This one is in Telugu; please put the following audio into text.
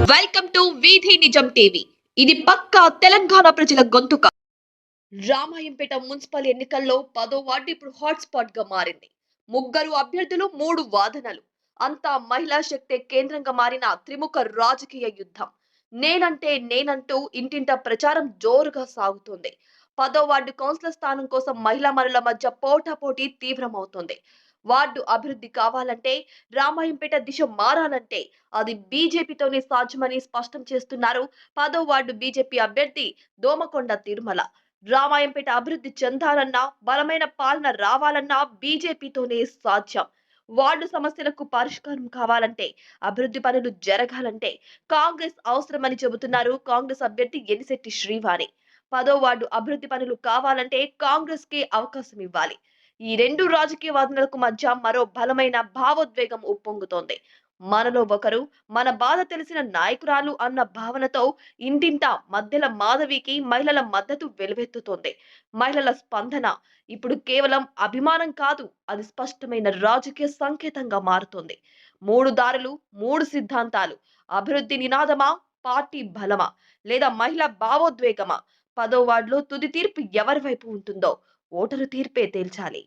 వెల్కమ్ టు వీధి నిజం టీవీ. ఇది పక్కా తెలంగాణ ప్రజల గొంతుక. రామాయంపేట మున్సిపల్ ఎన్నికల్లో 10వ వార్డు ఇప్పుడు హాట్స్పాట్ గా మారింది. ముగ్గురు అభ్యర్థులు, 3 వాదనలు. అంతా మహిళా శక్తే కేంద్రంగా మారిన త్రిముఖ రాజకీయ యుద్ధం. నేనంటూ ఇంటింటా ప్రచారం జోరుగా సాగుతోంది. 10వ వార్డు కౌన్సిలర్ స్థానం కోసం మహిళా మనుల మధ్య పోటాపోటీ తీవ్రమవుతోంది. వార్డు అభివృద్ధి కావాలంటే, రామాయంపేట దిశ మారాలంటే అది బీజేపీతోనే సాధ్యమని స్పష్టం చేస్తున్నారు 10వ వార్డు బీజేపీ అభ్యర్థి దోమకొండ తిరుమల. రామాయంపేట అభివృద్ధి చెందాలన్నా, బలమైన పాలన రావాలన్నా బీజేపీతోనే సాధ్యం. వార్డు సమస్యలకు పరిష్కారం కావాలంటే, అభివృద్ధి పనులు జరగాలంటే కాంగ్రెస్ అవసరమని చెబుతున్నారు కాంగ్రెస్ అభ్యర్థి ఎనిశెట్టి శ్రీవాణి. 10వ వార్డు అభివృద్ధి పనులు కావాలంటే కాంగ్రెస్ కి అవకాశం ఇవ్వాలి. ఈ రెండు రాజకీయ వాదనలకు మధ్య మరో బలమైన భావోద్వేగం ఉప్పొంగుతోంది. మనలో ఒకరు, మన బాధ తెలిసిన నాయకురాలు అన్న భావనతో ఇంటింటా మధ్యల మాధవికి మహిళల మద్దతు వెలువెత్తుతోంది. మహిళల స్పందన ఇప్పుడు కేవలం అభిమానం కాదు, అది స్పష్టమైన రాజకీయ సంకేతంగా మారుతోంది. 3 దారులు, 3 సిద్ధాంతాలు. అభివృద్ధి నినాదమా, పార్టీ బలమా, లేదా మహిళా భావోద్వేగమా? 10వ వార్డులో తుది తీర్పు ఎవరి వైపు ఉంటుందో ఓటరు తీర్పే తేల్చాలి.